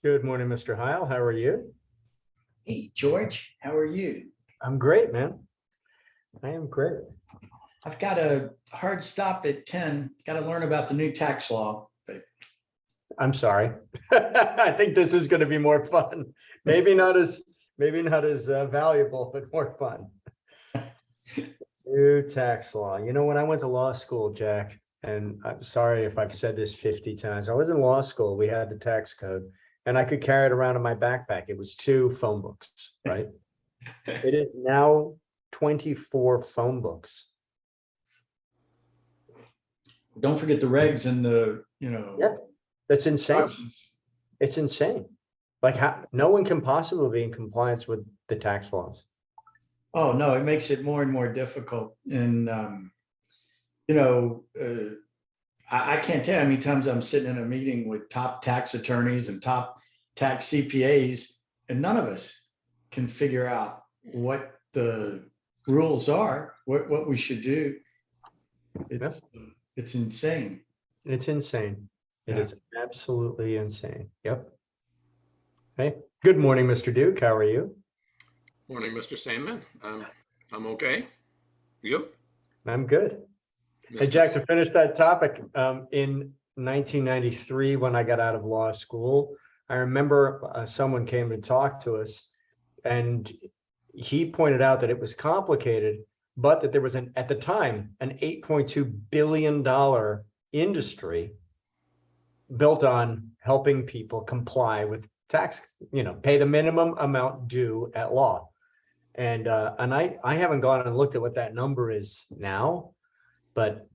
Good morning, Mr. Heil. How are you? Hey, George, how are you? I'm great, man. I am great. I've got a hard stop at 10. Got to learn about the new tax law. But I'm sorry. I think this is going to be more fun. Maybe not as valuable, but more fun. New tax law. You know, when I went to law school, Jack, and I'm sorry if I've said this 50 times, I was in law school. We had the tax code, and I could carry it around in my backpack. It was 2 phone books, right? It is now 24 phone books. don't forget the regs and Yep, that's insane. instructions. It's insane. Like, no one can possibly be in compliance with the tax laws. Oh, no, it makes it more and more difficult. And, I can't tell you how many times I'm sitting in a meeting with top tax attorneys and top tax CPAs, and none of us can figure out what the rules are, what we should do. It's insane. It's insane. It Yeah. is absolutely insane. Yep. Hey, good morning, Mr. Duke. How are you? Morning, Mr. Sandman. I'm okay. You? I'm good. Hey, Mr. Jack, to finish that topic, in 1993, when I got out of law school, I remember someone came to talk to us, and he pointed out that it was complicated, but that there was at the time, an $8.2 billion industry built on helping people comply with tax, pay the minimum amount due at law. And I haven't gone and looked at what that number is now, but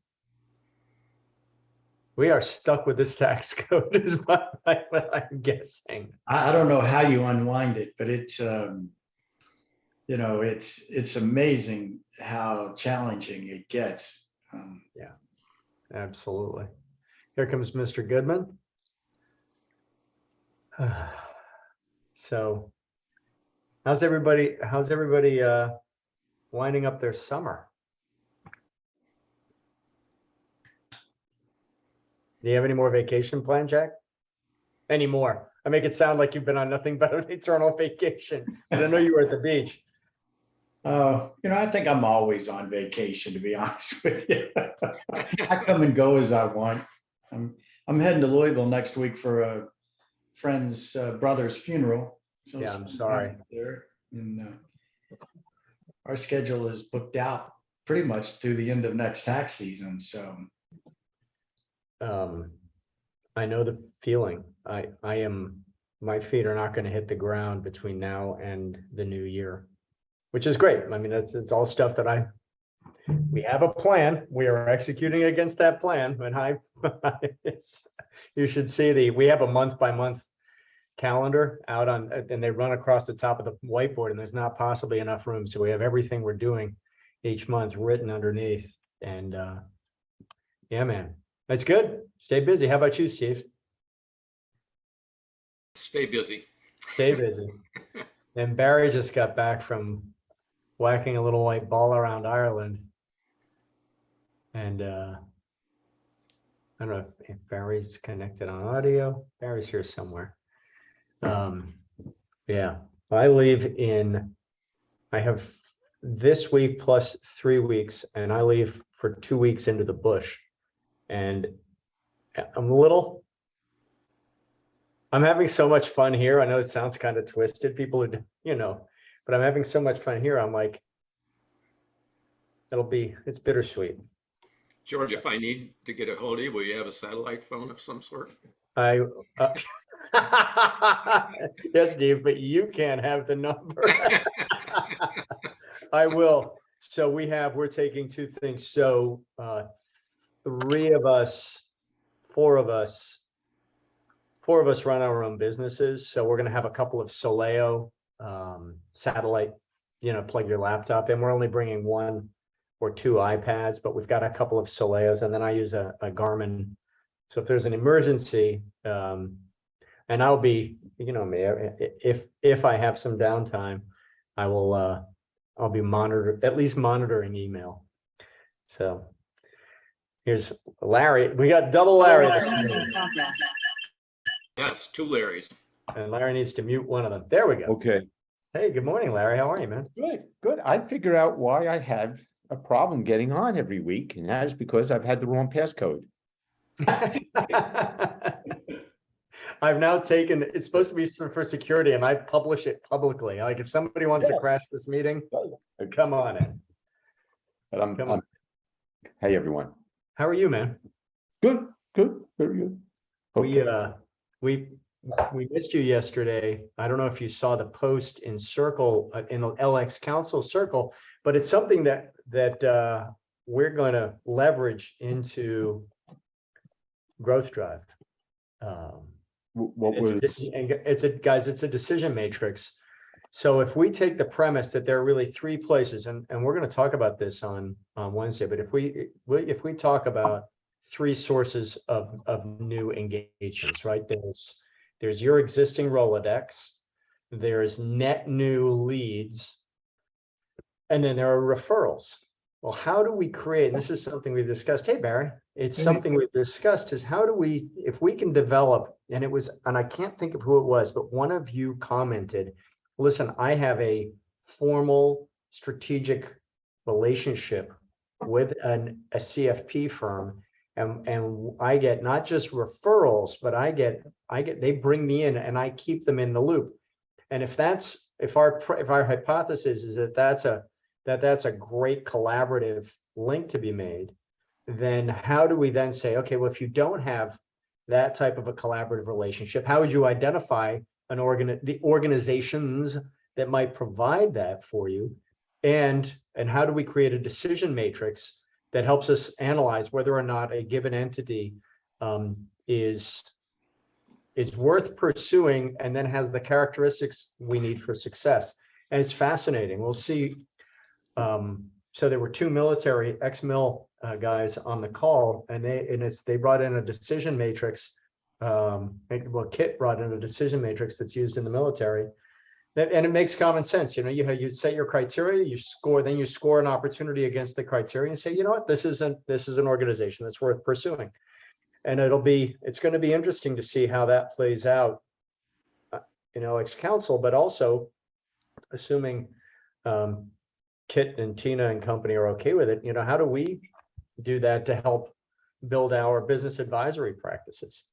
we are stuck with this tax code is what I'm guessing. I don't know how you unwind it, but it's amazing how challenging it gets. Yeah, absolutely. Here comes Mr. Goodman. So how's everybody winding up their summer? Do you have any more vacation planned, Jack? Any more? I make it sound like you've been on nothing but an eternal vacation, but I know you were at the beach. I think I'm always on vacation, to be honest with you. I come and go as I want. I'm heading to Louisville next week for a friend's brother's funeral. So Yeah, I'm sorry. there. And our schedule is booked out pretty much through the end of next tax season. So I know the feeling. My feet are not going to hit the ground between now and the new year, which is great. I mean, it's all stuff that we have a plan. We are executing against that plan. And you should see we have a month by month calendar out and they run across the top of the whiteboard, and there's not possibly enough room. So we have everything we're doing each month written underneath. And yeah, man, that's good. Stay busy. How about you, Steve? Stay busy. Stay busy. And Barry just got back from whacking a little white ball around Ireland. And I don't know if Barry's connected on audio. Barry's here somewhere. Yeah, I have this week plus 3 weeks, and I leave for 2 weeks into the bush. And I'm having so much fun here. I know it sounds kind of twisted, people but I'm having so much fun here. I'm like, it's bittersweet. George, if I need to get a hold of you, will you have a satellite phone of some sort? Yes, Steve, but you can't have the number. I will. So we're taking 2 things. So 4 of us run our own businesses. So we're going to have a couple of Soleo satellite, plug your laptop in. We're only bringing 1 or 2 iPads, but we've got a couple of Soleos, and then I use a Garmin. So if there's an emergency, and I'll be, if I have some downtime, I'll be monitoring email. So here's Larry. We got double Larry. Yes, 2 Larrys. And Larry needs to mute one of them. There we go. Okay, Hey, good morning, Larry. How are you, man? good, good. I figure out why I had a problem getting on every week, and that is because I've had the wrong passcode. I've now taken, it's supposed to be for security and I publish it publicly. Like if somebody wants to Yeah. crash this meeting, come on in. But Come on. hey, everyone. How are you, man? Good, good, very good. Okay. We missed you yesterday. I don't know if you saw the post in Circle, in the LX Council Circle, but it's something that we're going to leverage into Growth Drive. What was, It's a decision matrix. So if we take the premise that there are really three places, and we're going to talk about this on Wednesday, but if we talk about three sources of new engagements, right? There's your existing Rolodex, there's net new leads, and then there are referrals. Well, how do we create, and this is something we've discussed, hey, Barry, it's something we've discussed is how do we, if we can develop, and I can't think of who it was, but one of you commented, listen, I have a formal strategic relationship with a CFP firm, and I get not just referrals, but they bring me in and I keep them in the loop. And if our hypothesis is that that's a great collaborative link to be made, then how do we then say, okay, well, if you don't have that type of a collaborative relationship, how would you identify the organizations that might provide that for you? And how do we create a decision matrix that helps us analyze whether or not a given entity is worth pursuing and then has the characteristics we need for success? And it's fascinating. We'll see. So there were two military ex-mil guys on the call, and they brought in a decision matrix. Kit brought in a decision matrix that's used in the military, and it makes common sense. You set your criteria, you score an opportunity against the criteria, and say, you know what, this is an organization that's worth pursuing. And it's going to be interesting to see how that plays out in LX Council, but also assuming Kit and Tina and company are okay with it, how do we do that to help build our business advisory practices?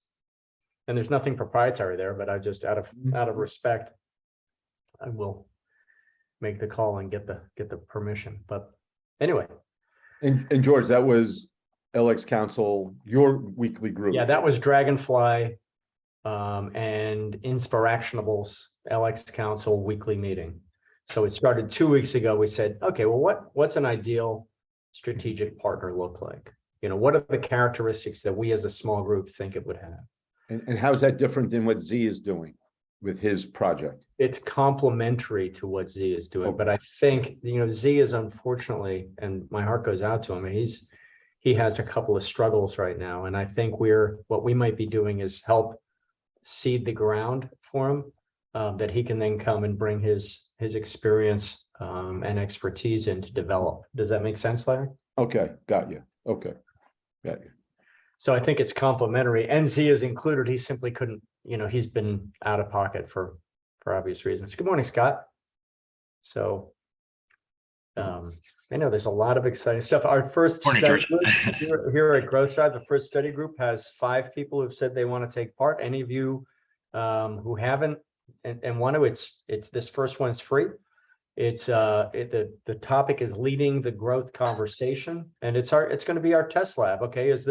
And there's nothing proprietary there, but I just out of respect, I will make the call and get the permission. But anyway. and George, that was LX Council, your weekly group. Yeah, that was Dragonfly and Inspiractionables LX Council weekly meeting. So it started 2 weeks ago. We said, okay, well, what's an ideal strategic partner look like? What are the characteristics that we as a small group think it would have? And how is that different than what Z is doing with his project? It's complementary to what Z is doing, Okay. but I think, Z is unfortunately, and my heart goes out to him, and he has a couple of struggles right now. And I think what we might be doing is help seed the ground for him, that he can then come and bring his experience and expertise in to develop. Does that make sense, Larry? Okay, got you. Okay, got you. So I think it's complementary. NZ is included. He simply couldn't, he's been out of pocket for obvious reasons. Good morning, Scott. So I know there's a lot of exciting stuff. Our first Morning, study George. group here at Growth Drive, the first study group has 5 people who've said they want to take part. Any of you who haven't and want to, it's this first one's free. It's the topic is leading the growth conversation, and it's going to be our test lab. Okay, is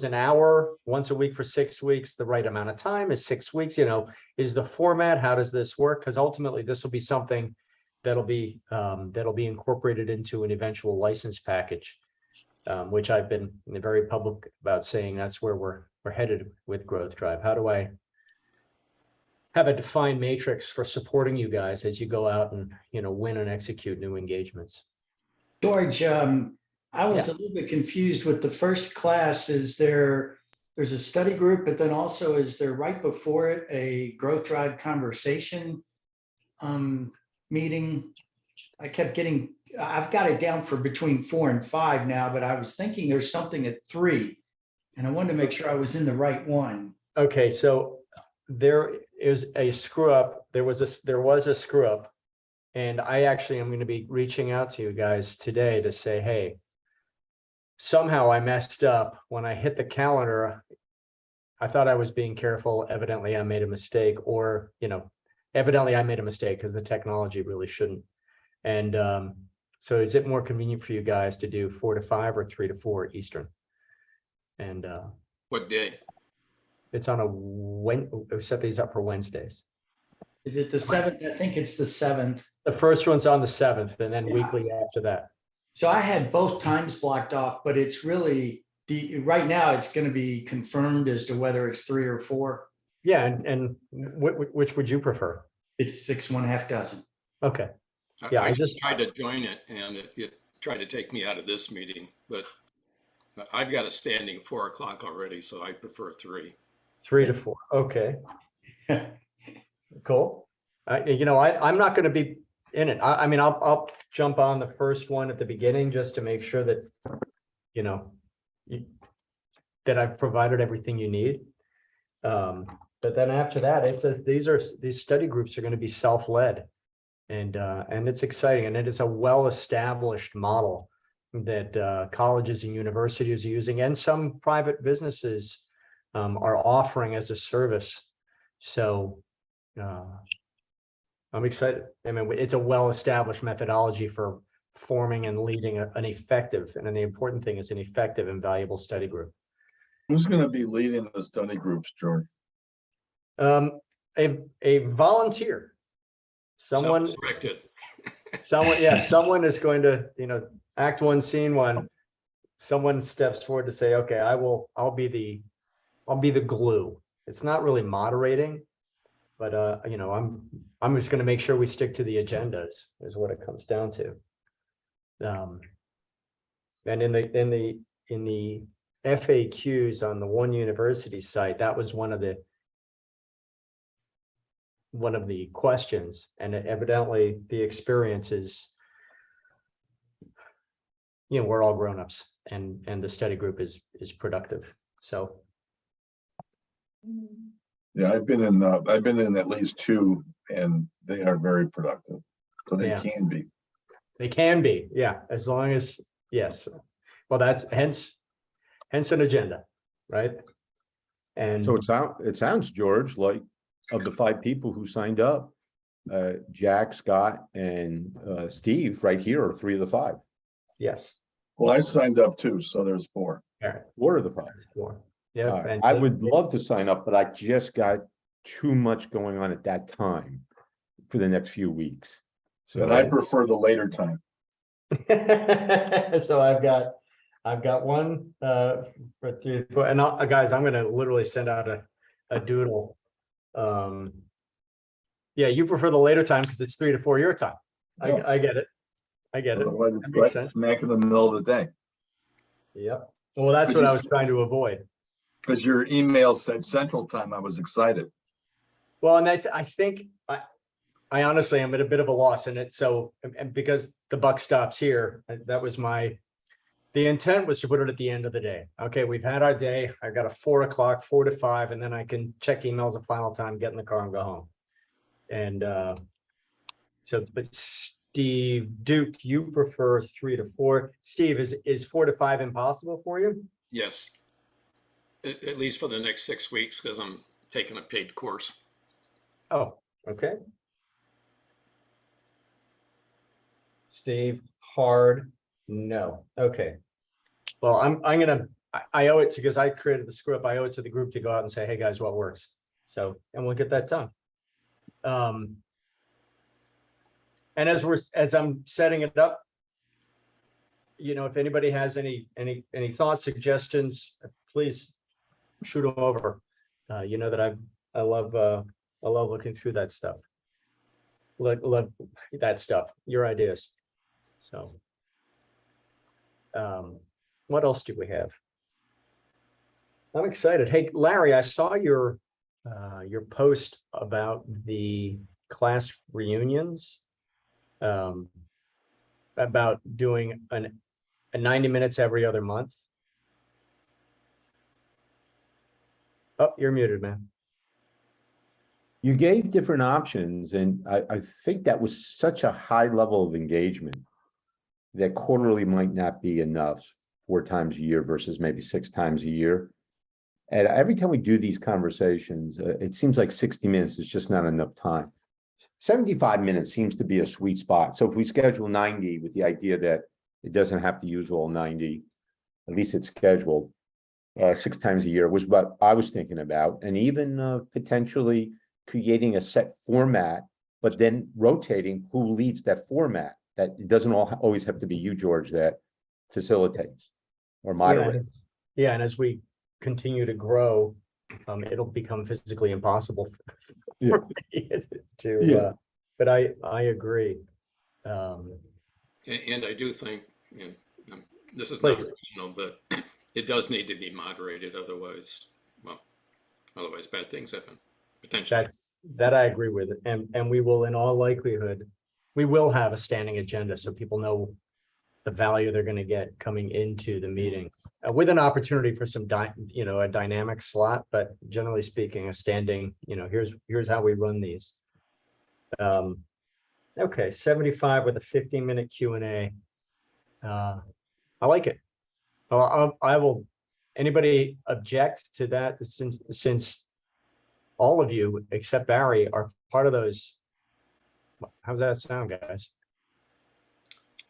an hour once a week for 6 weeks the right amount of time? Is 6 weeks, is the format, how does this work? Because ultimately this will be something that'll be incorporated into an eventual license package, which I've been very public about saying that's where we're headed with Growth Drive. How do I have a defined matrix for supporting you guys as you go out and win and execute new engagements? George, I was a little bit confused with the first class. There's a study group, but then also is there right before it a Growth Drive conversation meeting? I've got it down for between 4 and 5 now, but I was thinking there's something at 3, and I wanted to make sure I was in the right one. Okay, so is a screw up. There was a screw up. And I actually am going to be reaching out to you guys today to say, hey, somehow I messed up when I hit the calendar. I thought I was being careful. Evidently, I made a mistake, or, evidently I made a mistake because the technology really shouldn't. And so is it more convenient for you guys to do 4 to 5 or 3 to 4 Eastern? And What day? it's on we set these up for Wednesdays. Is it the 7th? I think it's the 7th. The first one's on the 7th, and then Yeah. weekly after that. So I had both times blocked off, but it's really right now it's going to be confirmed as to whether it's 3 or 4. Yeah, and which would you prefer? It's 6.5 dozen. Okay. Yeah, I I just just- tried to join it and it tried to take me out of this meeting, but I've got a standing 4 o'clock already, so I prefer 3. 3 to 4. Okay, cool. I'm not going to be in it. I mean, I'll jump on the first one at the beginning just to make sure that, that I've provided everything you need. But then after that, it says these study groups are going to be self-led, and it's exciting, and it is a well-established model that colleges and universities are using, and some private businesses are offering as a service. So I'm excited. I mean, it's a well-established methodology for forming and leading an effective, and then the important thing is an effective and valuable study group. Who's going to be leading the study groups, George? A volunteer, someone Self-directed. someone is going to, act one, scene one. Someone steps forward to say, okay, I'll be the glue. It's not really moderating, but I'm just going to make sure we stick to the agendas is what it comes down to. And in the FAQs on the One University site, that was one of the questions, and evidently the experience is, we're all grown-ups, and the study group is productive. So Yeah, I've been in at least 2, and they are very productive. So they Yeah. can be. they can be, yeah, as long as, yes. Well, that's hence an agenda, right? And So it sounds, George, like of the 5 people who signed up, Jack, Scott, and Steve right here are 3 of the 5. yes, Well, I signed up too, so there's 4. all right, 4 of the 5. 4. Yeah, and I would love to sign up, but I just got too much going on at that time for the next few weeks. So And I prefer the later time. So I've got one for 3 to 4, and guys, I'm gonna literally send out a doodle. Yeah, you prefer the later time because it's 3 to 4 your time. Yeah. I get it. I get it. Otherwise, That it's makes right sense. smack in the middle of the day. Yep. Well, that's what I was trying to avoid. Because your email said Central Time, I was excited. Well, and I think I honestly am at a bit of a loss in it. So, and because the buck stops here, that was the intent was to put it at the end of the day. Okay, we've had our day. I've got a 4 o'clock, 4 to 5, and then I can check emails a final time, get in the car and go home. And so, but Steve Duke, you prefer 3 to 4. Steve, is 4 to 5 impossible for you? Yes. At least for the next 6 weeks, because I'm taking a paid course. Oh, okay. Steve, hard, no. Okay. Well, I owe it to, because I created the script, I owe it to the group to go out and say, hey, guys, what works? So, and we'll get that done. And as I'm setting it up, if anybody has any thoughts, suggestions, please shoot them over. That I love looking through that stuff. Love that stuff, your ideas. So, what else do we have? I'm excited. Hey, Larry, I saw your post about the class reunions, about doing a 90 minutes every other month. Oh, you're muted, man. You gave different options, and I think that was such a high level of engagement that quarterly might not be enough 4 times a year versus maybe 6 times a year. And every time we do these conversations, it seems like 60 minutes is just not enough time. 75 minutes seems to be a sweet spot. So if we schedule 90 with the idea that it doesn't have to use all 90, at least it's scheduled 6 times a year was what I was thinking about. And even potentially creating a set format, but then rotating who leads that format. That it doesn't always have to be you, George, that facilitates or moderates. Yeah, and as we continue to grow, it'll become physically impossible Yeah. for me to, Yeah. but I agree. And I do think, you know, this is Please. not original, but it does need to be moderated. Otherwise, well, otherwise bad things happen, potentially. That I agree with, and we will, in all likelihood, we will have a standing agenda so people know the value they're going to get coming into the meeting, with an opportunity for some a dynamic slot, but generally speaking, a standing, here's how we run these. Okay, 75 with a 15-minute Q&A. I like it. I will. Anybody object to that? Since all of you except Barry are part of those. How's that sound, guys?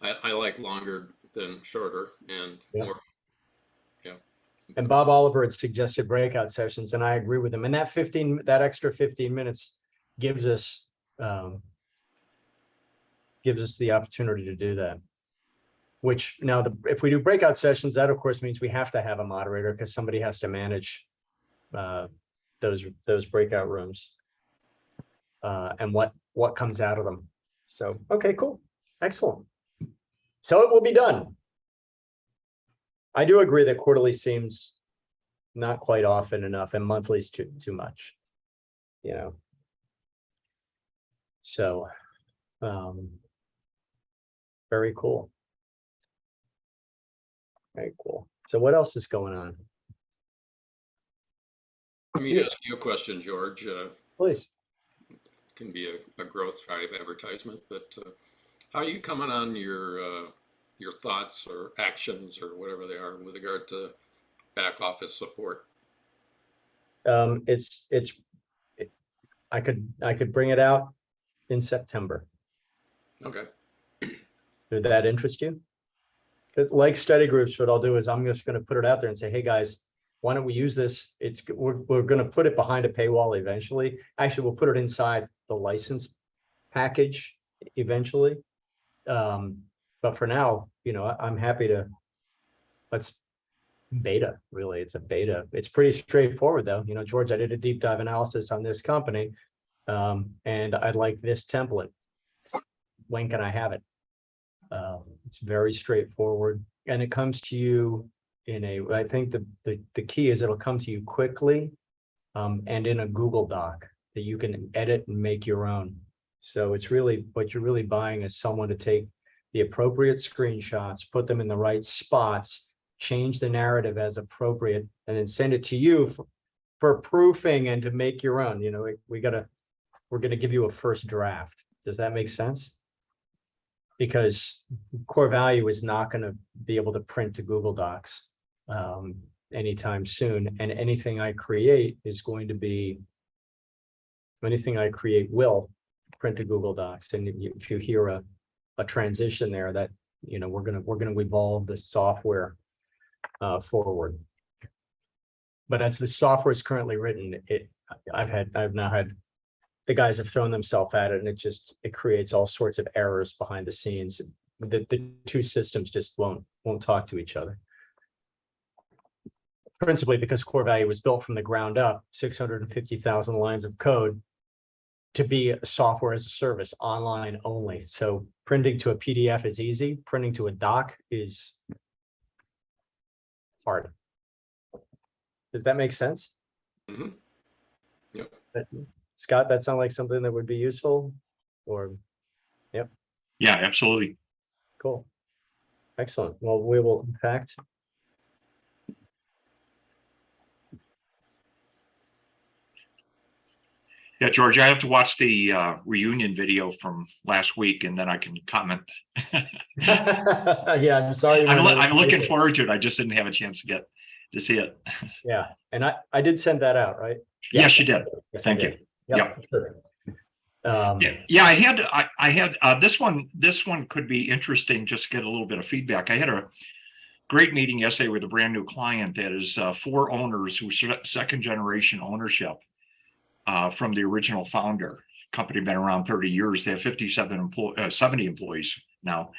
I like longer than shorter and Yeah. more. Yeah. And Bob Oliver had suggested breakout sessions, and I agree with him. And that extra 15 minutes gives us the opportunity to do that. Which now, if we do breakout sessions, that of course means we have to have a moderator because somebody has to manage those breakout rooms and what comes out of them. So okay, cool, excellent. So it will be done. I do agree that quarterly seems not quite often enough, and monthly is too much. So very cool. Very cool. So what else is going on? Let me Yeah. ask you a question, George. Please. Can be a growth drive advertisement, but how are you coming on your thoughts or actions or whatever they are with regard to back office support? I could bring it out in September. Okay. Did that interest you? Like study groups, what I'll do is I'm just going to put it out there and say, hey guys, why don't we use this? We're going to put it behind a paywall eventually. Actually, we'll put it inside the license package eventually. But for now, I'm happy to. Let's beta. Really, it's a beta. It's pretty straightforward though. George, I did a deep dive analysis on this company, and I'd like this template. When can I have it? It's very straightforward, and it comes to you I think the key is it'll come to you quickly, and in a Google Doc that you can edit and make your own. So it's really, what you're really buying is someone to take the appropriate screenshots, put them in the right spots, change the narrative as appropriate, and then send it to you for proofing and to make your own. We're gonna give you a first draft. Does that make sense? Because Core Value is not going to be able to print to Google Docs anytime soon. And anything I create will print to Google Docs. And if you hear a transition there, that we're gonna evolve the software forward. But as the software is currently written, I've now had the guys have thrown themselves at it, and it creates all sorts of errors behind the scenes. The two systems just won't talk to each other. Principally because Core Value was built from the ground up, 650,000 lines of code to be a software as a service, online only. So printing to a PDF is easy. Printing to a doc is hard. Does that make sense? Mm-hmm. Yep. Scott, that sound like something that would be useful? Or, yep. Yeah, absolutely. Cool. Excellent. Well, we will, in fact, Yeah, George, I have to watch the reunion video from last week and then I can comment. Yeah, I'm sorry. you weren't able I'm to looking make it. forward to it. I just didn't have a chance to see it. Yeah, and I did send that out, right? Yes, you did. Yes, I Thank did. you. Yep. Sure. Yeah, I had this one could be interesting, just to get a little bit of feedback. I had a great meeting yesterday with a brand new client that is 4 owners who second generation ownership from the original founder. Company been around 30 years. They have 70 employees now.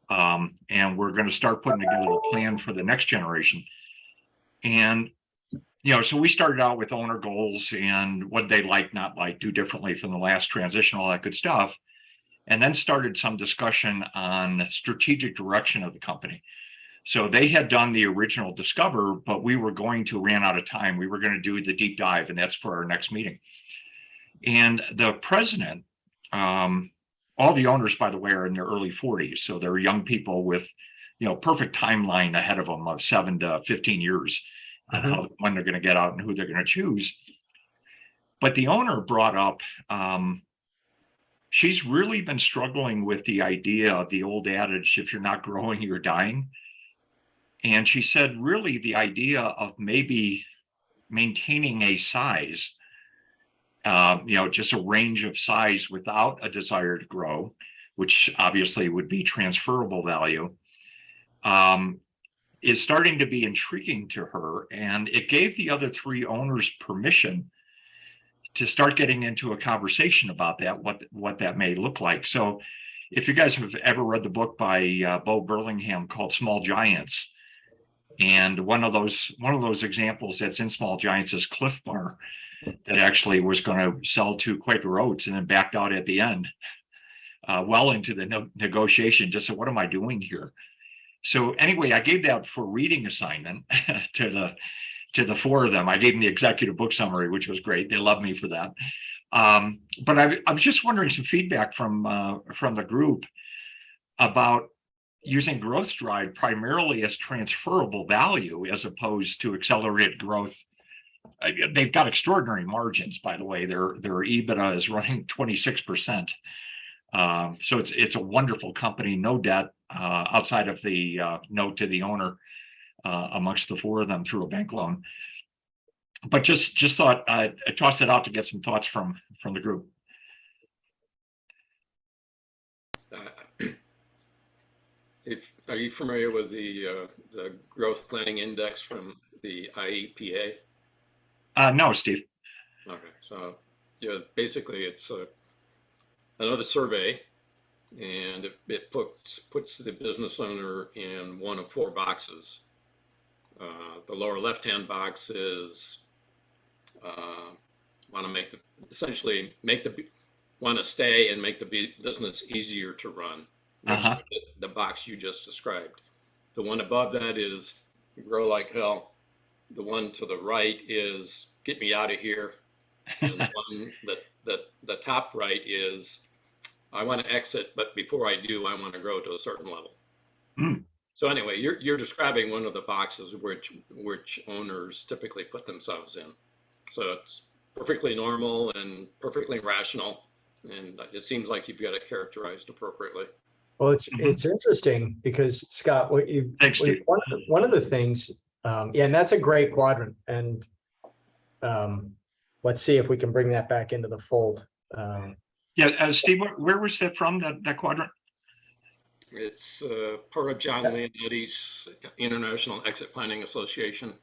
And we're going to start putting together a plan for the next generation. And, so we started out with owner goals and what they like, not like, do differently from the last transition, all that good stuff. And then started some discussion on strategic direction of the company. So they had done the original Discover, but we were going to ran out of time. We were going to do the deep dive, and that's for our next meeting. And the president, all the owners, by the way, are in their early 40s. So they're young people with, perfect timeline ahead of them of 7 to 15 years on when they're going to get out and who they're going to choose. But the owner brought up, she's really been struggling with the idea of the old adage, if you're not growing, you're dying. And she said, really, the idea of maybe maintaining a size, just a range of size without a desire to grow, which obviously would be transferable value, is starting to be intriguing to her. And it gave the other 3 owners permission to start getting into a conversation about that, what that may look like. So if you guys have ever read the book by Bo Burlingham called Small Giants, and one of those examples that's in Small Giants is Cliff Bar, that actually was going to sell to Quaker Oats and then backed out at the end, well into the negotiation, just said, what am I doing here? So anyway, I gave that for reading assignment to the 4 of them. I gave them the executive book summary, which was great. They loved me for that. But I was just wondering some feedback from the group about using growth drive primarily as transferable value as opposed to accelerated growth. They've got extraordinary margins, by the way. Their EBITDA is running 26%. So it's a wonderful company, no debt outside of the note to the owner amongst the 4 of them through a bank loan. But just thought I tossed it out to get some thoughts from the group. Are you familiar with the growth planning index from the IEPA? No, Steve. Okay, so basically it's another survey, and it puts the business owner in one of 4 boxes. The lower left-hand box is want to stay and make the business easier to run. The box you just described. The one above that is grow like hell. The one to the right is get me out of here. And the one the top right is I want to exit, but before I do, I want to grow to a certain level. So anyway, you're describing one of the boxes which owners typically put themselves in. So it's perfectly normal and perfectly rational, and it seems like you've got it characterized appropriately. Well, it's interesting because Scott, Thanks, Steve. one of the things, and that's a great quadrant, and let's see if we can bring that back into the fold. Steve, where was that from? That quadrant? It's part of John Leonetti's International Exit Planning Association.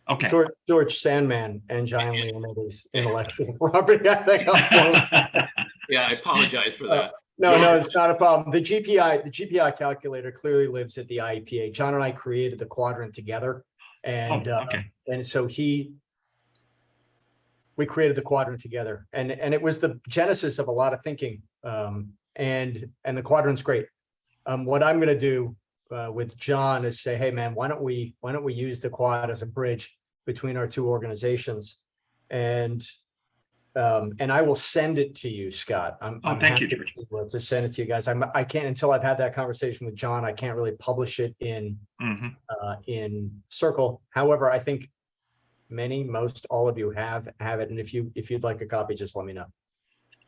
Okay. George Sandman and John Leonetti's intellectual property. I think. Yeah, I apologize for that. No, it's not a problem. The GPI calculator clearly lives at the IEPA. John and I created the quadrant together, and and so we created the quadrant together, and it was the genesis of a lot of thinking. And the quadrant's great. What I'm going to do with John is say, hey man, why don't we use the quad as a bridge between our 2 organizations, and I will send it to you, Scott. I'm thank you, happy to send it to you guys. I can't, until I've had that conversation with John, I can't really publish it in Circle. However, I think most, all of you have it. And if you'd like a copy, just let me know.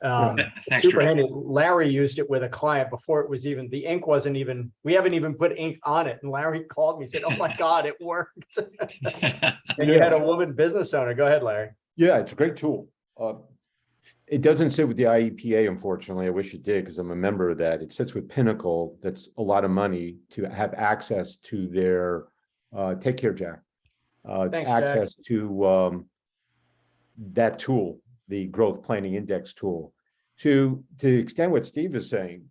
It's Thanks, super Rick. handy. Larry used it with a client before it was even, the ink wasn't even, we haven't even put ink on it. And Larry called me, said, "Oh my God, it worked." And you had a woman business owner. Go ahead, Larry. Yeah, it's a great tool. It doesn't sit with the IEPA, unfortunately. I wish it did because I'm a member of that. It sits with Pinnacle. That's a lot of money to have access to their, take care, Jack. Thanks, Jack. Access to that tool, the growth planning index tool. To extend what Steve is saying,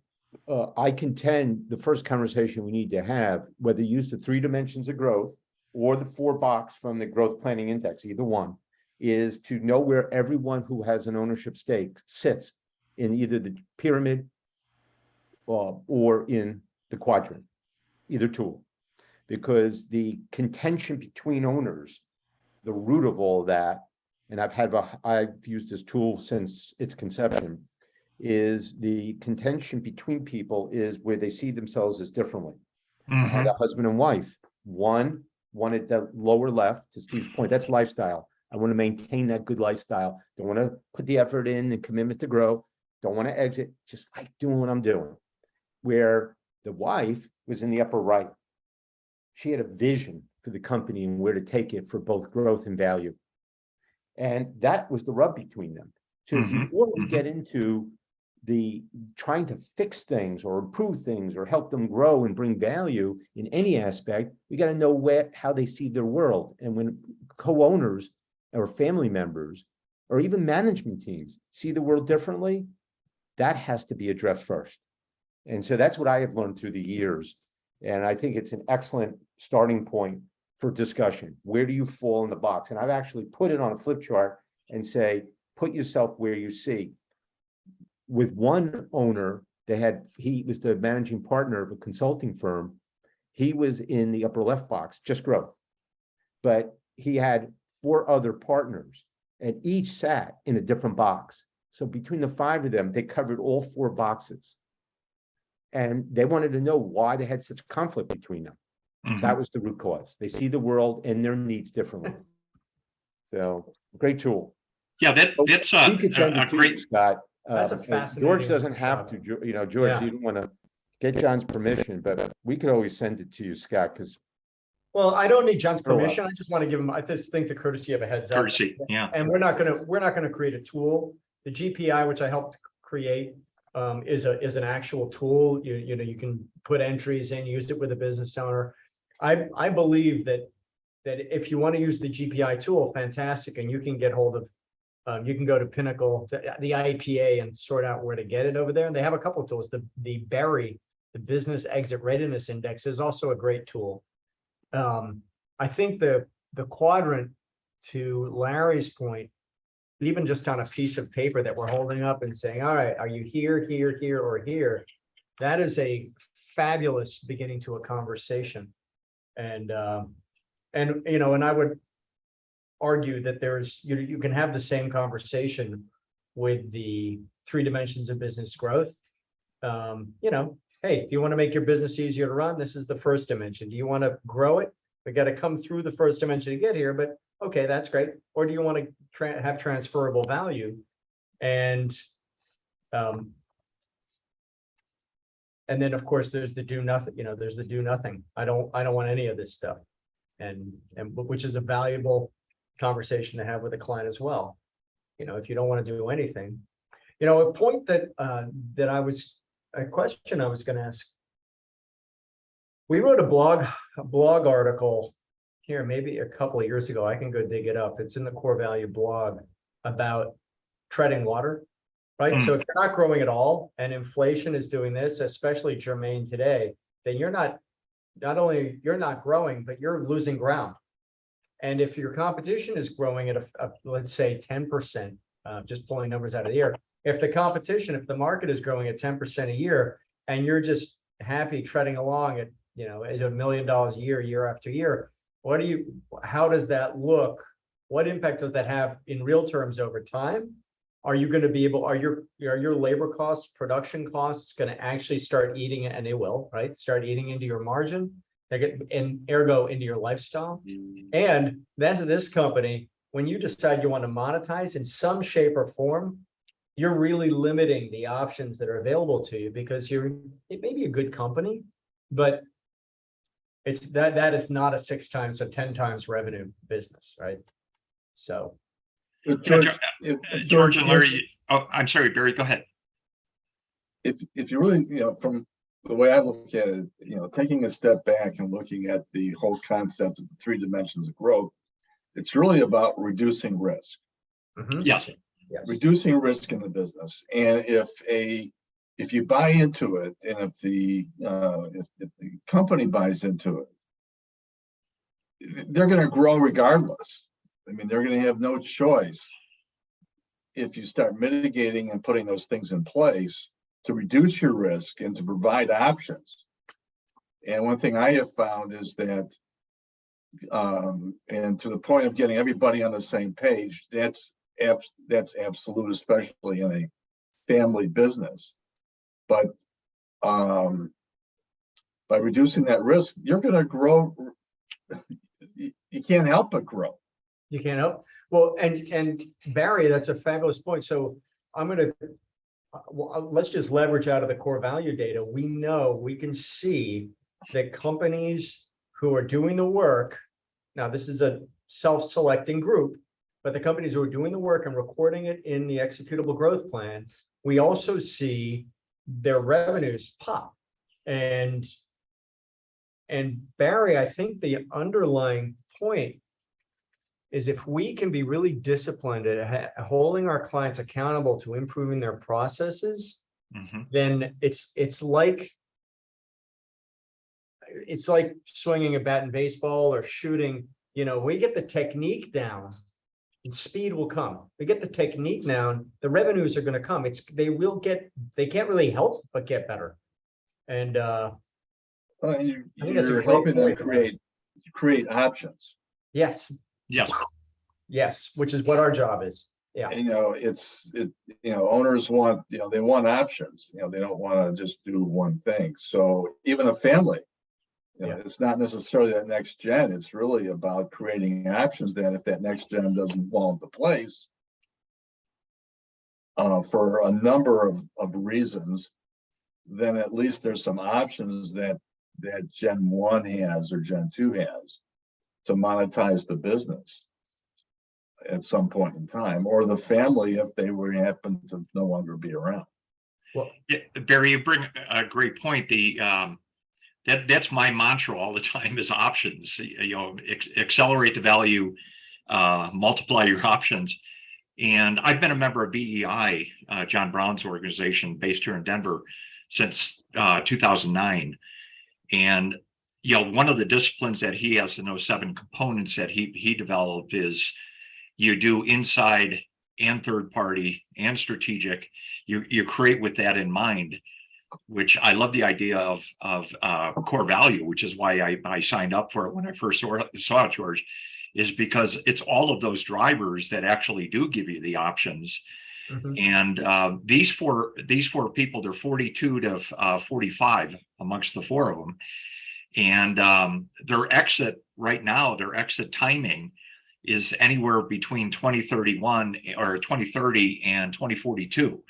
I contend the first conversation we need to have, whether you use the 3 dimensions of growth or the 4 box from the growth planning index, either one, is to know where everyone who has an ownership stake sits in either the pyramid or in the quadrant, either tool. Because the contention between owners, the root of all that, and I've used this tool since its conception, is the contention between people is where they see themselves as differently. I had a husband and wife. One wanted the lower left, to Steve's point, that's lifestyle. I want to maintain that good lifestyle. Don't want to put the effort in and commitment to grow. Don't want to exit, just like doing what I'm doing. Where the wife was in the upper right. She had a vision for the company and where to take it for both growth and value. And that was the rub between them. So before we get into the trying to fix things or improve things or help them grow and bring value in any aspect, we got to know how they see their world. And when co-owners or family members or even management teams see the world differently, that has to be addressed first. And so that's what I have learned through the years. And I think it's an excellent starting point for discussion. Where do you fall in the box? And I've actually put it on a flip chart and say, put yourself where you see. With one owner, he was the managing partner of a consulting firm. He was in the upper left box, just growth. But he had 4 other partners and each sat in a different box. So between the 5 of them, they covered all 4 boxes. And they wanted to know why they had such conflict between them. That was the root cause. They see the world and their needs differently. So great tool. Yeah, that's We could send a it to you, great. Scott. That's a George fascinating doesn't have to, George, Yeah. you don't want to get John's permission, but we could always send it to you, Scott, because Well, I don't need John's Oh, well. permission. I just want to give him, I just think the courtesy of a heads up. Courtesy, yeah. And we're not gonna create a tool. The GPI, which I helped create, is an actual tool. You can put entries in, use it with a business owner. I believe that if you want to use the GPI tool, fantastic, and you can get hold of, you can go to Pinnacle, the IPA, and sort out where to get it over there. And they have a couple of tools. The Berry, the Business Exit Readiness Index, is also a great tool. I think the quadrant, to Larry's point, even just on a piece of paper that we're holding up and saying, all right, are you here, here, here, or here? That is a fabulous beginning to a conversation. And I would argue that you can have the same conversation with the 3 dimensions of business growth. Hey, do you want to make your business easier to run? This is the first dimension. Do you want to grow it? We got to come through the first dimension to get here, but okay, that's great. Or do you want to have transferable value? And then of course there's the do nothing. There's the do nothing. I don't want any of this stuff, and which is a valuable conversation to have with a client as well. If you don't want to do anything, a point a question I was going to ask. We wrote a blog article here, maybe a couple of years ago. I can go dig it up. It's in the Core Value blog about treading water, right? So if you're not growing at all and inflation is doing this, especially germane today, then not only you're not growing, but you're losing ground. And if your competition is growing at let's say 10%, just pulling numbers out of the air, if the market is growing at 10% a year, and you're just happy treading along at $1 million a year after year, how does that look? What impact does that have in real terms over time? Are you going to be able? Are your labor costs, production costs, going to actually start eating, and they will, right? Start eating into your margin. They get, and ergo into your lifestyle. And that's this company, when you decide you want to monetize in some shape or form, you're really limiting the options that are available to you because it may be a good company, but it's that is not a 6 times or 10 times revenue business, right? So. But George, if- George and Larry, oh, I'm sorry, Barry, go ahead. if you really, from the way I look at it, taking a step back and looking at the whole concept of the 3 dimensions of growth, it's really about reducing risk. Yes. Yes. Reducing risk in the business. And if you buy into it, and if the company buys into it, they're going to grow regardless. I mean, they're going to have no choice if you start mitigating and putting those things in place to reduce your risk and to provide options. And one thing I have found is that, and to the point of getting everybody on the same page, that's absolute, especially in a family business. But by reducing that risk, you're going to grow. You can't help but grow. You can't help. Well, and Barry, that's a fabulous point. So I'm going to, let's just leverage out of the core value data. We know, we can see that companies who are doing the work, now this is a self-selecting group, but the companies who are doing the work and recording it in the executable growth plan, we also see their revenues pop. And Barry, I think the underlying point is if we can be really disciplined at holding our clients accountable to improving their processes, then it's like swinging a bat in baseball or shooting. We get the technique down and speed will come. We get the technique down, the revenues are going to come. They can't really help but get better. And you're helping them create options. Yes. Yes, which is what our job is. Yeah. Owners want, they want options. They don't want to just do one thing. So even a family, it's not necessarily that next gen. It's really about creating options that if that next gen doesn't fall into place, for a number of reasons, then at least there's some options that Gen 1 has or Gen 2 has to monetize the business at some point in time, or the family if they happen to no longer be around. Well, Barry, you bring a great point. That's my mantra all the time is options. Accelerate the value, multiply your options. And I've been a member of BEI, John Brown's organization based here in Denver since 2009. And one of the disciplines that he has in those 7 components that he developed is you do inside and third party and strategic. You create with that in mind, which I love the idea of core value, which is why I signed up for it when I first saw it, George, is because it's all of those drivers that actually do give you the options. And these four people, they're 42 to 45 amongst the 4 of them. And their exit right now, their exit timing is anywhere between 2031 or 2030 and 2042.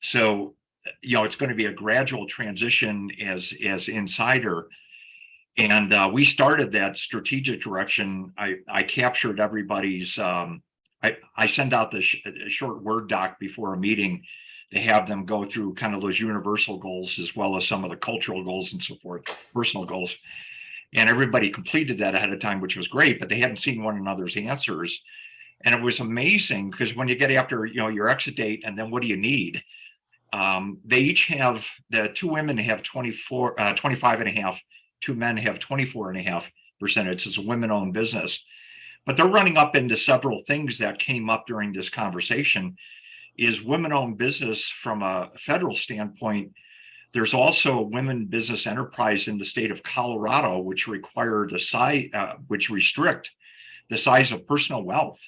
So, it's going to be a gradual transition as insider. And we started that strategic direction. I captured everybody's, I send out the short Word doc before a meeting to have them go through kind of those universal goals as well as some of the cultural goals and so forth, personal goals. And everybody completed that ahead of time, which was great, but they hadn't seen one another's answers. And it was amazing because when you get after, your exit date and then what do you need? They each have, the 2 women have 25 and a half, 2 men have 24.5%. It's a women-owned business, but they're running up into several things that came up during this conversation. Is women-owned business from a federal standpoint. There's also a women business enterprise in the state of Colorado, which require which restrict the size of personal wealth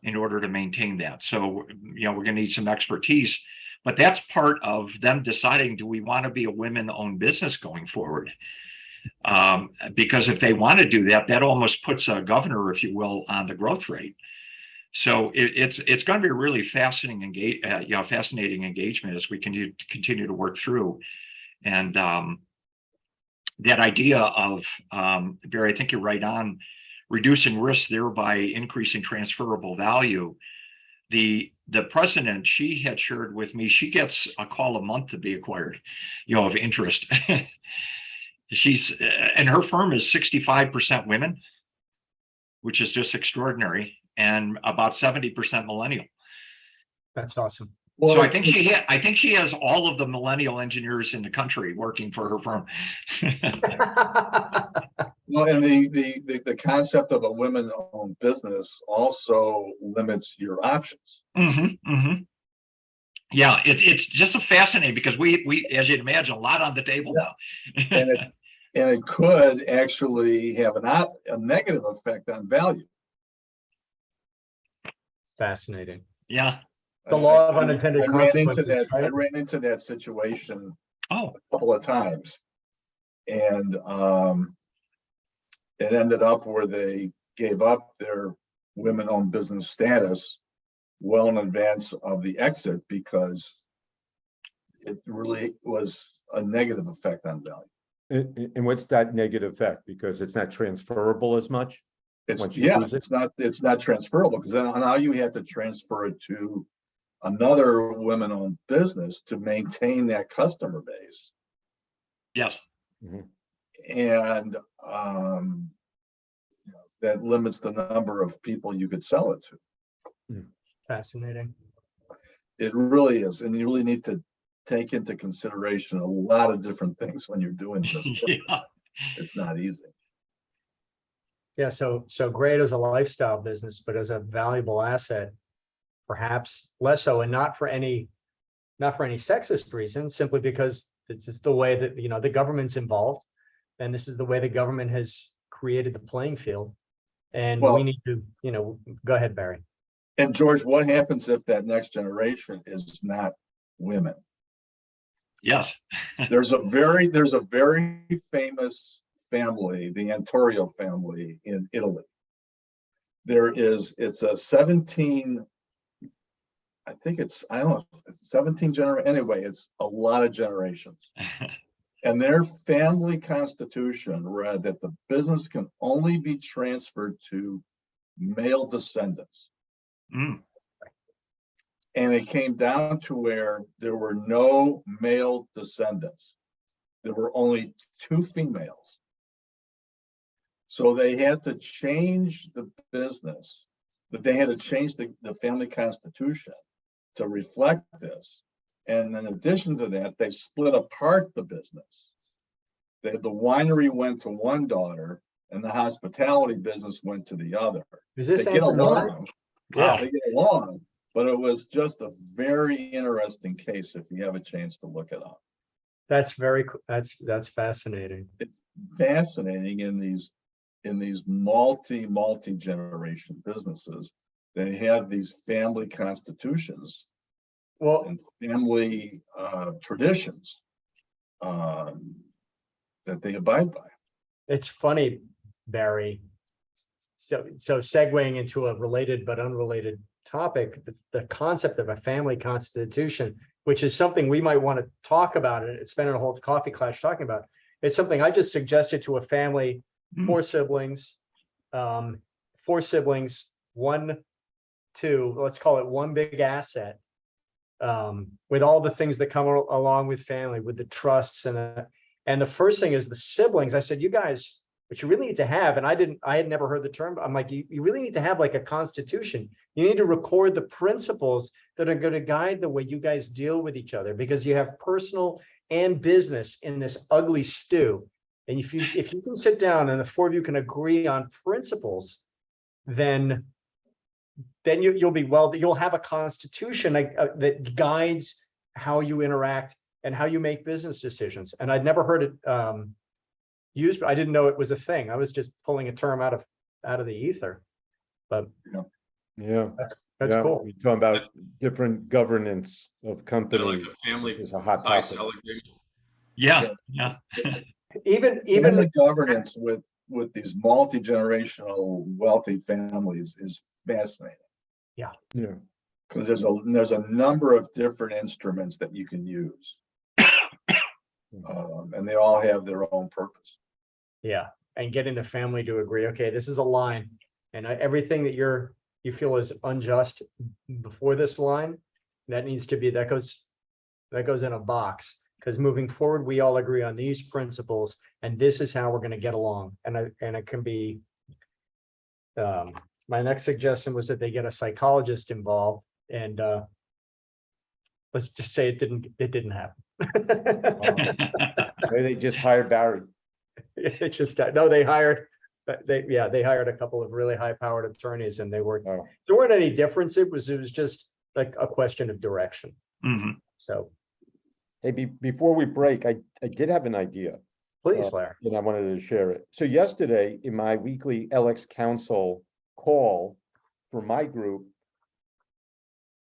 in order to maintain that. So, we're going to need some expertise, but that's part of them deciding, do we want to be a women-owned business going forward? Because if they want to do that, that almost puts a governor, if you will, on the growth rate. So it's going to be a really fascinating fascinating engagement as we continue to work through. And that idea of Barry, I think you're right on, reducing risk, thereby increasing transferable value. The president, she had shared with me, she gets a call a month to be acquired, of interest. She's and her firm is 65% women, which is just extraordinary, and about 70% millennial. That's awesome. So I think she has all of the millennial engineers in the country working for her firm. Well, and the concept of a women-owned business also limits your options. Yeah, it's just a fascinating, because we, as you'd imagine, a lot on the table now. And it could actually have a negative effect on value. Fascinating. Yeah. The law of unintended consequences, I right? ran into that situation Oh, a couple of times, and it ended up where they gave up their women-owned business status well in advance of the exit, because it really was a negative effect on value. And what's that negative effect? Because it's not transferable as much? Once you lose it? It's not transferable, because then now you have to transfer it to another women-owned business to maintain that customer base. yes. And that limits the number of people you could sell it to. Fascinating. It really is, and you really need to take into consideration a lot of different things when you're doing this. Yeah. It's not easy. Yeah, so great as a lifestyle business, but as a valuable asset, perhaps less so, and not for any sexist reason, simply because it's just the way that the government's involved, and this is the way the government has created the playing field, and we need to go ahead, Barry. And George, what happens if that next generation is not women? Yes. There's a very famous family, the Antorio family in Italy. It's a 17, I think it's, I don't know, 17 generation. Anyway, it's a lot of generations. And their family constitution read that the business can only be transferred to male descendants. And it came down to where there were no male descendants. There were only 2 females. So they had to change the business, but they had to change the family constitution to reflect this. And in addition to that, they split apart the business. The winery went to one daughter and the hospitality business went to the other. Is this They get along. Yeah. They get along, but it was just a very interesting case if you have a chance to look it up. That's that's fascinating. It's fascinating in these multi-generation businesses. They have these family constitutions and family traditions that they abide by. It's funny, Barry. So segueing into a related but unrelated topic, the concept of a family constitution, which is something we might want to talk about and spend a whole Coffee Klatsch talking about. It's something I just suggested to a family, 4 siblings, 4 siblings, 1, 2, let's call it one big asset, with all the things that come along with family, with the trusts and the first thing is the siblings. I said, you guys, what you really need to have, and I had never heard the term, I'm like, you really need to have like a constitution. You need to record the principles that are going to guide the way you guys deal with each other, because you have personal and business in this ugly stew. And if you can sit down and the 4 of you can agree on principles, then you'll have a constitution that guides how you interact and how you make business decisions. And I'd never heard it used, but I didn't know it was a thing. I was just pulling a term out of the ether. But Yeah, that's cool. We're talking about different governance of companies. Like a family is a hot buy-sell topic. agreement. Yeah. even Even the governance with these multi-generational wealthy families is fascinating. Yeah. Because there's a number of different instruments that you can use. And they all have their own purpose. yeah, and getting the family to agree, okay, this is a line, and everything that you feel is unjust before this line, that needs to be, that goes in a box, because moving forward, we all agree on these principles, and this is how we're going to get along. And it can be, my next suggestion was that they get a psychologist involved, and let's just say it didn't happen. Maybe they just hired Barry. It just, no, they hired a couple of really high-powered attorneys, and there weren't any difference. It was just like a question of direction. Mhm. So Hey, before we break, I did have an idea. please, Larry. And I wanted to share it. So yesterday, in my weekly LX Council call for my group,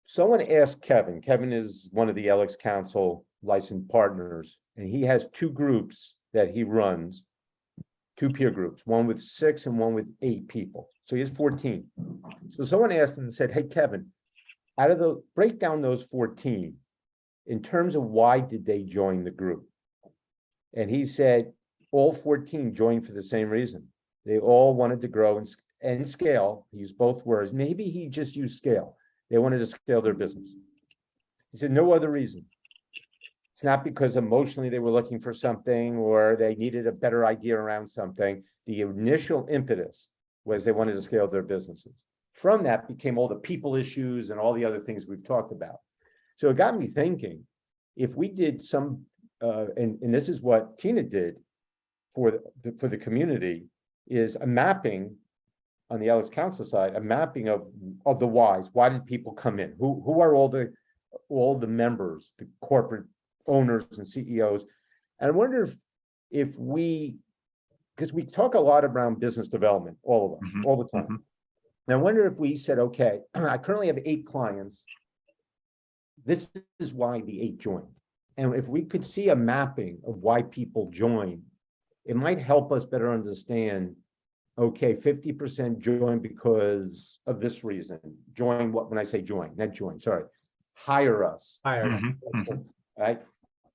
someone asked Kevin. Kevin is one of the LX Council licensed partners, and he has two groups that he runs, two peer groups, one with 6 and one with 8 people. So he has 14. So someone asked him and said, hey, Kevin, out of the break down those 14 in terms of why did they join the group? And he said, all 14 joined for the same reason. They all wanted to grow and scale. He used both words. Maybe he just used scale. They wanted to scale their business. He said, no other reason. It's not because emotionally they were looking for something or they needed a better idea around something. The initial impetus was they wanted to scale their businesses. From that became all the people issues and all the other things we've talked about. So it got me thinking, if we did some, and this is what Tina did for the community, is a mapping on the Alex Council side, a mapping of the whys. Why did people come in? Who are all the members, the corporate owners and CEOs? And I wonder if we, because we talk a lot around business development, all of us, all the time. And I wonder if we said, okay, I currently have 8 clients. This is why the 8 joined. And if we could see a mapping of why people join, it might help us better understand, okay, 50% join because of this reason. Join what, when I say join, not join, sorry. Hire us. Right?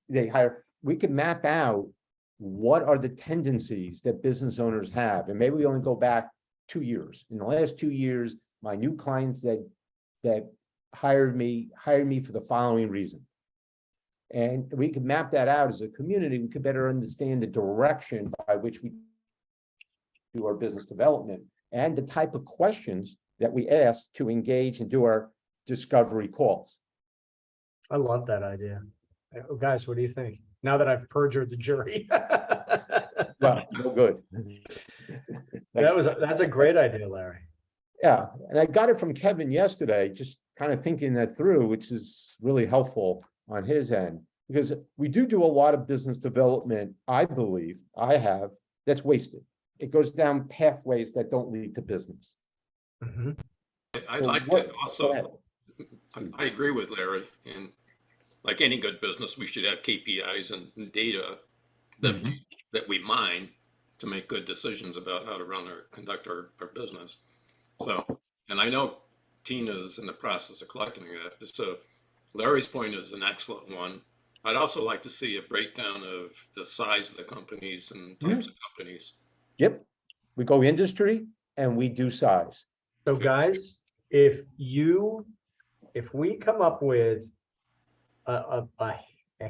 They hire, we could map out what are the tendencies that business owners have. And maybe we only go back 2 years. In the last 2 years, my new clients that hired me for the following reason. And we could map that out as a community. We could better understand the direction by which we do our business development and the type of questions that we ask to engage and do our discovery calls. I love that idea. Guys, what do you think? Now that I've perjured the jury. Well, no good. That's a great idea, Larry. Yeah, and I got it from Kevin yesterday, just kind of thinking that through, which is really helpful on his end, because we do a lot of business development, I believe, that's wasted. It goes down pathways that don't lead to business. I'd like to also, I agree with Larry, and like any good business, we should have KPIs and data that we mine to make good decisions about how to conduct our business. So, and I know Tina's in the process of collecting that. So Larry's point is an excellent one. I'd also like to see a breakdown of the size of the companies and types of companies. Yep, we go industry and we do size. So guys, if we come up with a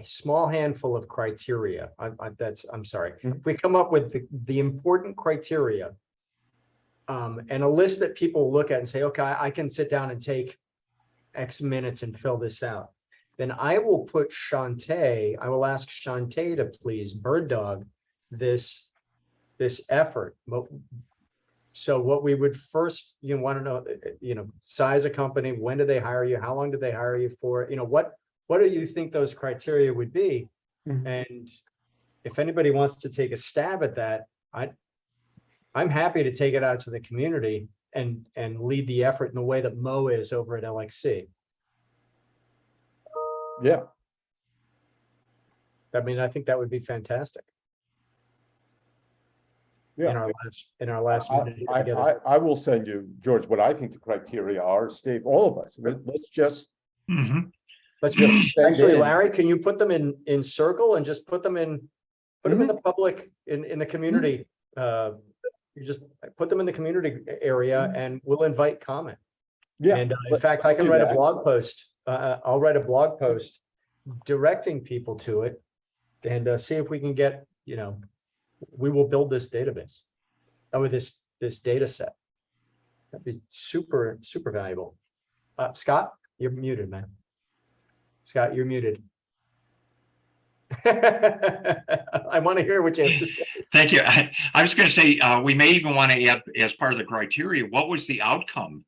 small handful of criteria, if we come up with the important criteria, and a list that people look at and say, okay, I can sit down and take X minutes and fill this out, then I will ask Shantae to please bird dog this effort. So what we would first, want to know, size of company, when do they hire you? How long do they hire you for? What do you think those criteria would be? And if anybody wants to take a stab at that, I'm happy to take it out to the community and lead the effort in the way that Mo is over at LXC. Yeah. I mean, I think that would be fantastic. in our last minute here together. I will send you, George, what I think the criteria are, Steve, all of us. Let's just. Mhm. Let's just just, send actually, in. Larry, can you put them in circle and just put them in the public, in the community? You just put them in the community area and we'll invite comment. Yeah. And in fact, I can write a blog post. I'll write a blog post directing people to it and see if we can get, we will build this database with this data set. That'd be super, super valuable. Scott, you're muted, man. Scott, you're muted. I want to hear what you have to say. Thank you. I was going to say, we may even want to add as part of the criteria, what was the outcome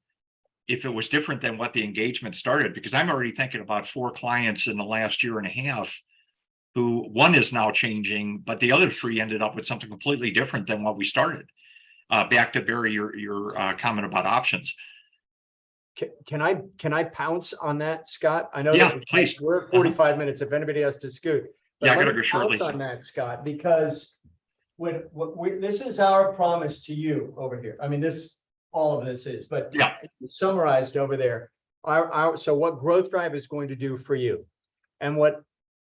if it was different than what the engagement started? Because I'm already thinking about 4 clients in the last year and a half who one is now changing, but the other 3 ended up with something completely different than what we started. Back to Barry, your comment about options. Can I pounce on that, Scott? I know that please. We're at 45 minutes. If anybody has to scoot, but I gotta go shortly on that, Scott, because this is our promise to you over here. I mean, all of this is, but summarized over there. So what Growth Drive is going to do for you, and what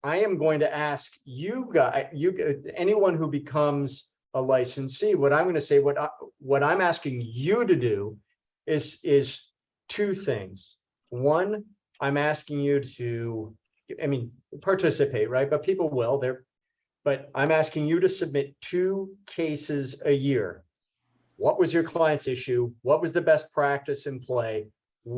I am going to ask you guys, anyone who becomes a licensee, what I'm going to say, what I'm asking you to do is 2 things. One, I'm asking you to, participate, right? But people will, but I'm asking you to submit 2 cases a year. What was your client's issue? What was the best practice in play?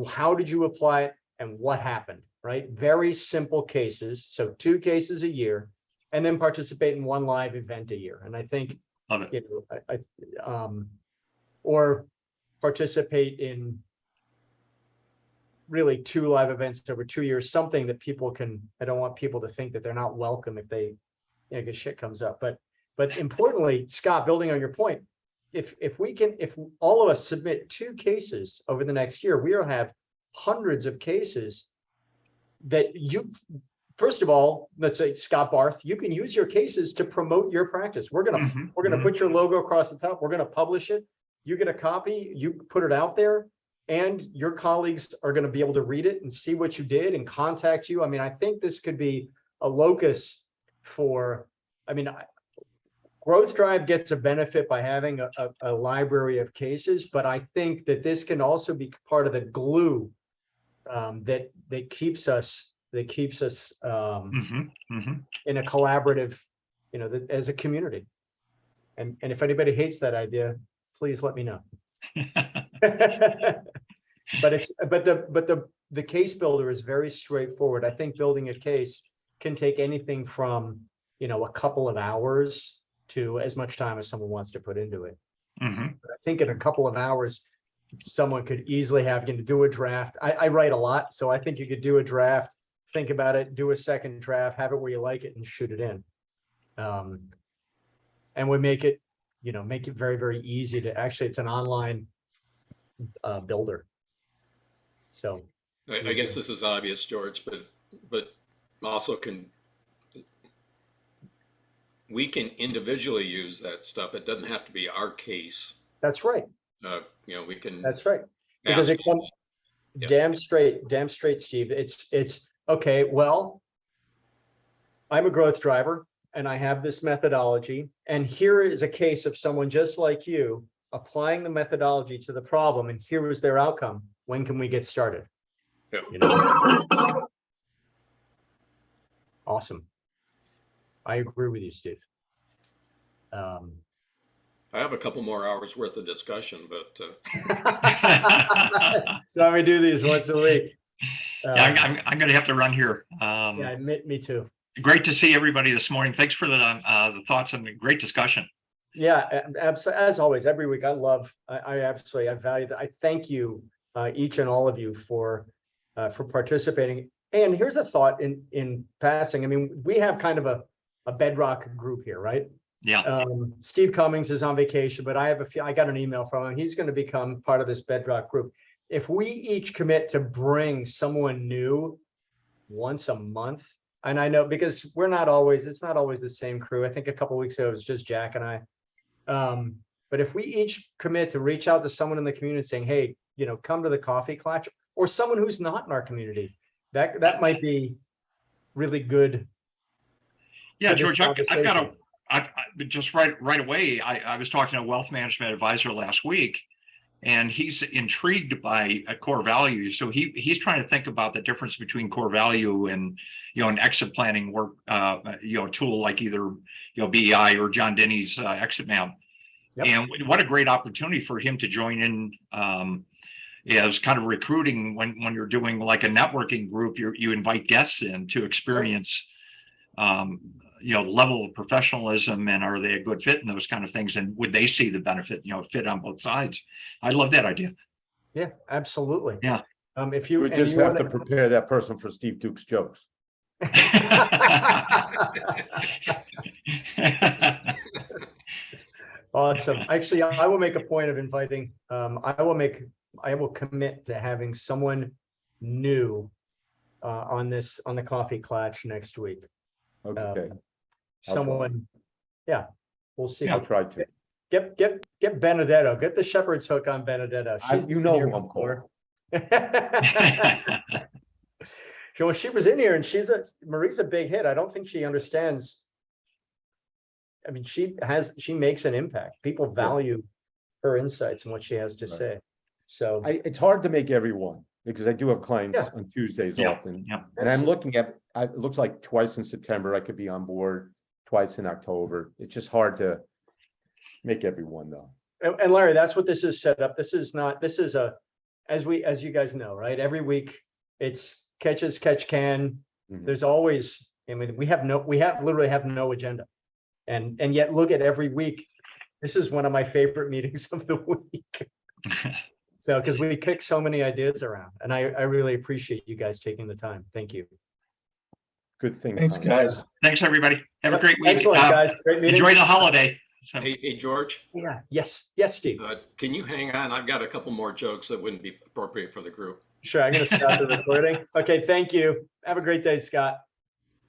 How did you apply it? And what happened, right? Very simple cases. So 2 cases a year, and then participate in 1 live event a year. And I think, or participate in really 2 live events over 2 years, something that people can, I don't want people to think that they're not welcome if they, because shit comes up. But importantly, Scott, building on your point, if all of us submit 2 cases over the next year, we'll have hundreds of cases that first of all, let's say, Scott Barth, you can use your cases to promote your practice. We're gonna put your logo across the top. We're gonna publish it. You get a copy, you put it out there, and your colleagues are going to be able to read it and see what you did and contact you. I mean, I think this could be a locus for, Growth Drive gets a benefit by having a library of cases, but I think that this can also be part of the glue that keeps us in a collaborative, as a community. And if anybody hates that idea, please let me know. But the case builder is very straightforward. I think building a case can take anything from, a couple of hours to as much time as someone wants to put into it. I think in a couple of hours, someone could easily do a draft. I write a lot, so I think you could do a draft, think about it, do a second draft, have it where you like it, and shoot it in. And we make it very, very easy to actually, it's an online builder. So I guess this is obvious, George, but also we can individually use that stuff. It doesn't have to be our case. That's right. We can. That's right. Because it comes damn straight, Steve. It's okay. Well, I'm a growth driver and I have this methodology, and here is a case of someone just like you applying the methodology to the problem, and here is their outcome. When can we get started? Yeah. Awesome. I agree with you, Steve. I have a couple more hours worth of discussion, but so we do these once a week. I'm going to have to run here. Yeah, me too. Great to see everybody this morning. Thanks for the thoughts and the great discussion. Yeah, as always, every week I value that. I thank you, each and all of you, for participating. And here's a thought in passing. I mean, we have kind of a bedrock group here, right? Yeah. Steve Cummings is on vacation, but I got an email from him. He's going to become part of this bedrock group. If we each commit to bring someone new once a month, and I know because it's not always the same crew. I think a couple of weeks ago it was just Jack and I. But if we each commit to reach out to someone in the community saying, hey, come to the Coffee Klatsch, or someone who's not in our community, that might be really good. Yeah, for this George, I've got conversation. just right away. I was talking to a wealth management advisor last week, and he's intrigued by core values. So he's trying to think about the difference between core value and an exit planning work tool like either BEI or John Denny's exit map. Yep. And what a great opportunity for him to join in as kind of recruiting when you're doing like a networking group. You invite guests in to experience level of professionalism, and are they a good fit and those kind of things, and would they see the benefit fit on both sides. I love that idea. Yeah, absolutely. Yeah. If You you would just have to prepare that person for Steve Duke's jokes. Awesome. Actually, I will make a point of inviting, I will commit to having someone new on the Coffee Klatsch next week. Okay, Someone, yeah, we'll see. I'll try to. Get Benedetto, get the shepherd's hook on Benedetto. She's You been know here who I'm before. calling. Well, she was in here, and Marie's a big hit. I don't think she understands. I mean, she makes an impact. People value her insights and what she has to Right. say. So It's hard to make everyone, because I do have clients Yeah. on Tuesdays Yeah. often. Yeah. And I'm looking at, it looks like twice in September, I could be on board, twice in October. It's just hard to make everyone though. and Larry, that's what this is set up. This is as you guys know, right? Every week it's catch as catch can. Mhm. There's always, I mean, we literally have no agenda. And yet look at every week. This is one of my favorite meetings of the week. So, because we kick so many ideas around, and I really appreciate you guys taking the time. Thank you. Good thing. Thanks, guys. Thanks, everybody. Have a great week. Excellent, guys. Great meeting. Enjoy the holiday. So- Hey, George, Yeah. Yes, Steve. can you hang on? I've got a couple more jokes that wouldn't be appropriate for the group. Sure. I'm going to stop the recording. Okay. Thank you. Have a great day, Scott.